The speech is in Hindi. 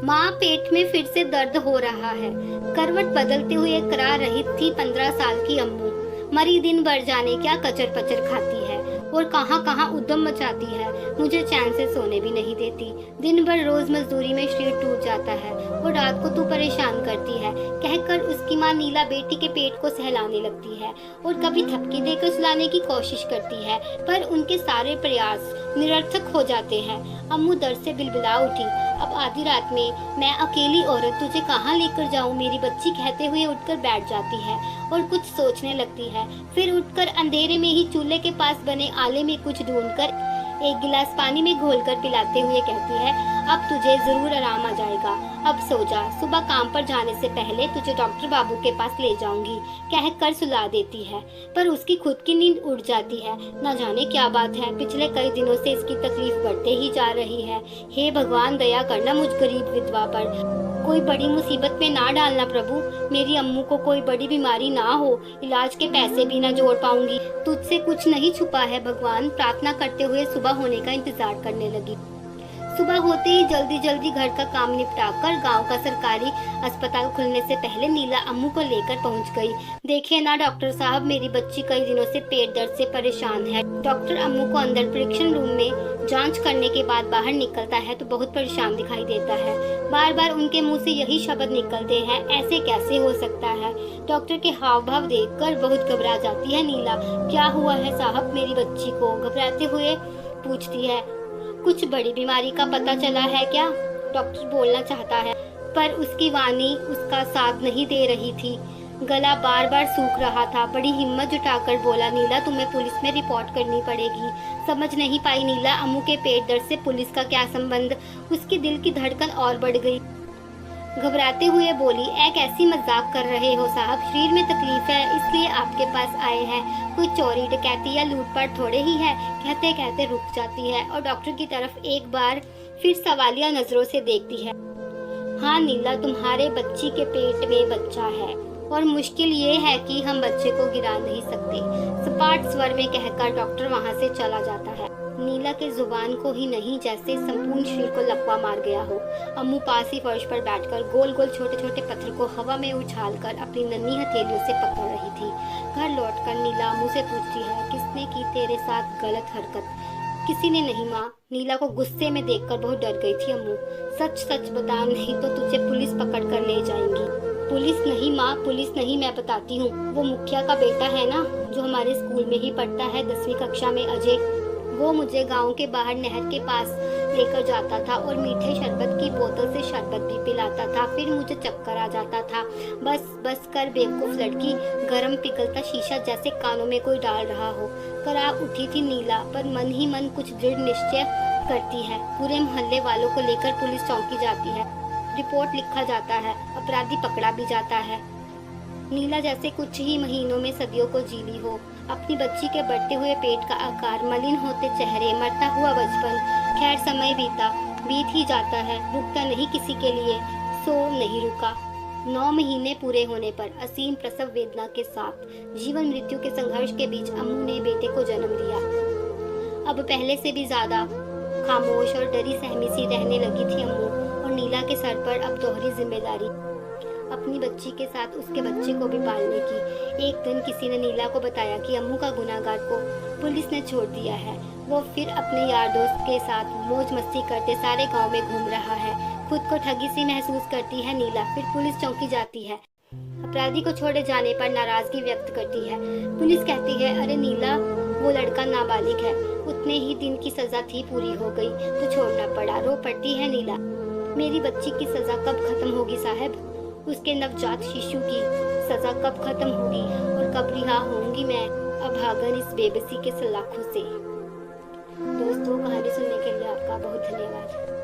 माँ, पेट में फिर से दर्द हो रहा है। करवट बदलते हुए करा रही थी 15 साल की अम्मू। मरी दिन भर जाने क्या कचर पचर खाती है और कहाँ कहाँ उद्यम मचाती है। मुझे चैन से सोने भी नहीं देती। दिन भर रोज मजदूरी में शरीर टूट जाता है और रात को तू परेशान करती है, कहकर उसकी माँ नीला बेटी के पेट को सहलाने लगती है और कभी थपकी देकर सुलाने की कोशिश करती है, पर उनके सारे प्रयास निरर्थक हो जाते हैं। अम्मू दर्द से बिलबिला उठी। अब आधी रात में मैं अकेली औरत तुझे कहाँ लेकर जाऊँ, मेरी बच्ची कहते हुए उठकर बैठ जाती है और कुछ सोचने लगती है। फिर उठकर अंधेरे में ही चूल्हे के पास बने आले में कुछ ढूंढकर एक गिलास पानी में घोलकर पिलाते हुए कहती है, अब तुझे जरूर आराम आ जाएगा, अब सो जा, सुबह काम पर जाने से पहले तुझे डॉक्टर बाबू के पास ले जाऊंगी, कहकर सुला देती है। पर उसकी खुद की नींद उड़ जाती है। न जाने क्या बात है, पिछले कई दिनों से इसकी तकलीफ बढ़ते ही जा रही है। हे भगवान, दया करना मुझ गरीब विधवा पर, कोई बड़ी मुसीबत में ना डालना प्रभु। मेरी अम्मू को कोई बड़ी बीमारी ना हो, इलाज के पैसे भी ना जोड़ पाऊंगी। तुझसे कुछ नहीं छुपा है भगवान, प्रार्थना करते हुए सुबह होने का इंतजार करने लगी। सुबह होते ही जल्दी जल्दी घर का काम निपटाकर गांव का सरकारी अस्पताल खुलने से पहले नीला अम्मू को लेकर पहुंच गई। देखिए ना डॉक्टर साहब, मेरी बच्ची कई दिनों से पेट दर्द से परेशान है। डॉक्टर अम्मू को अंदर परीक्षण रूम में जांच करने के बाद बाहर निकलता है तो बहुत परेशान दिखाई देता है। बार बार उनके मुंह से यही शब्द निकलते हैं, ऐसे कैसे हो सकता है। डॉक्टर के हाव भाव देखकर बहुत घबरा जाती है नीला। क्या हुआ है साहब, मेरी बच्ची को घबराते हुए पूछती है। कुछ बड़ी बीमारी का पता चला है क्या, डॉक्टर बोलना चाहता है, पर उसकी वाणी उसका साथ नहीं दे रही थी। गला बार बार सूख रहा था। बड़ी हिम्मत जुटाकर बोला, नीला तुम्हें पुलिस में रिपोर्ट करनी पड़ेगी। समझ नहीं पाई नीला, अम्मू के पेट दर्द से पुलिस का क्या संबंध। उसके दिल की धड़कन और बढ़ गई। घबराते हुए बोली, एक ऐसी मजाक कर रहे हो साहब, शरीर में तकलीफ है इसलिए आपके पास आए हैं। कोई चोरी डकैती या लूटपाट थोड़े ही है। कहते कहते रुक जाती है और डॉक्टर की तरफ एक बार फिर सवालिया नजरों से देखती है। हाँ नीला, तुम्हारे बच्ची के पेट में बच्चा है और मुश्किल ये है कि हम बच्चे को गिरा नहीं सकते, सपाट स्वर में कहकर डॉक्टर वहाँ से चला जाता है। नीला के जुबान को ही नहीं, जैसे संपूर्ण शरीर को लकवा मार गया हो। अम्मू पास ही फर्श पर बैठकर गोल गोल छोटे छोटे पत्थर को हवा में उछालकर अपनी नन्ही हथेलियों से पकड़ रही थी। घर लौटकर नीला अम्मू से पूछती है, किसने की तेरे साथ गलत हरकत। किसी ने नहीं माँ। नीला को गुस्से में देखकर बहुत डर गई थी अम्मू। सच सच बता, नहीं तो तुझे पुलिस पकड़ कर ले जाएंगी। पुलिस नहीं माँ, पुलिस नहीं, मैं बताती हूँ। वो मुखिया का बेटा है ना, जो हमारे स्कूल में ही पढ़ता है 10वीं कक्षा में, अजय। वो मुझे गांव के बाहर नहर के पास लेकर जाता था और मीठे शरबत की बोतल से शरबत भी पिलाता था। फिर मुझे चक्कर आ जाता था। बस बस कर बेवकूफ लड़की, गरम पिघलता शीशा जैसे कानों में कोई डाल रहा हो। कराह उठी थी नीला, पर मन ही मन कुछ दृढ़ निश्चय करती है। पूरे मोहल्ले वालों को लेकर पुलिस चौकी जाती है, रिपोर्ट लिखा जाता है, अपराधी पकड़ा भी जाता है। नीला जैसे कुछ ही महीनों में सदियों को जी ली हो। अपनी बच्ची के बढ़ते हुए पेट का आकार, मलिन होते चेहरे, मरता हुआ बचपन। खैर समय बीत ही जाता है, रुकता नहीं किसी के लिए। सो नहीं रुका। 9 महीने पूरे होने पर असीम प्रसव वेदना के साथ जीवन मृत्यु के संघर्ष के बीच अम्मू ने बेटे को जन्म दिया। अब पहले से भी ज्यादा खामोश और डरी सहमी सी रहने लगी थी अम्मू, और नीला के सर पर अब दोहरी जिम्मेदारी, अपनी बच्ची के साथ उसके बच्चे को भी पालने की। एक दिन किसी ने नीला को बताया कि अम्मू का गुनाहगार को पुलिस ने छोड़ दिया है। वो फिर अपने यार दोस्त के साथ मौज मस्ती करते सारे गांव में घूम रहा है। खुद को ठगी सी महसूस करती है नीला। फिर पुलिस चौकी जाती है, अपराधी को छोड़े जाने पर नाराजगी व्यक्त करती है। पुलिस कहती है, अरे नीला, वो लड़का नाबालिग है, उतने ही दिन की सजा थी, पूरी हो गई तो छोड़ना पड़ा। रो पड़ती है नीला। मेरी बच्ची की सजा कब खत्म होगी साहब, उसके नवजात शिशु की सजा कब खत्म होगी और कब रिहा होंगी मैं अभागन इस बेबसी के सलाखों से। दोस्तों, कहानी सुनने के लिए आपका बहुत धन्यवाद।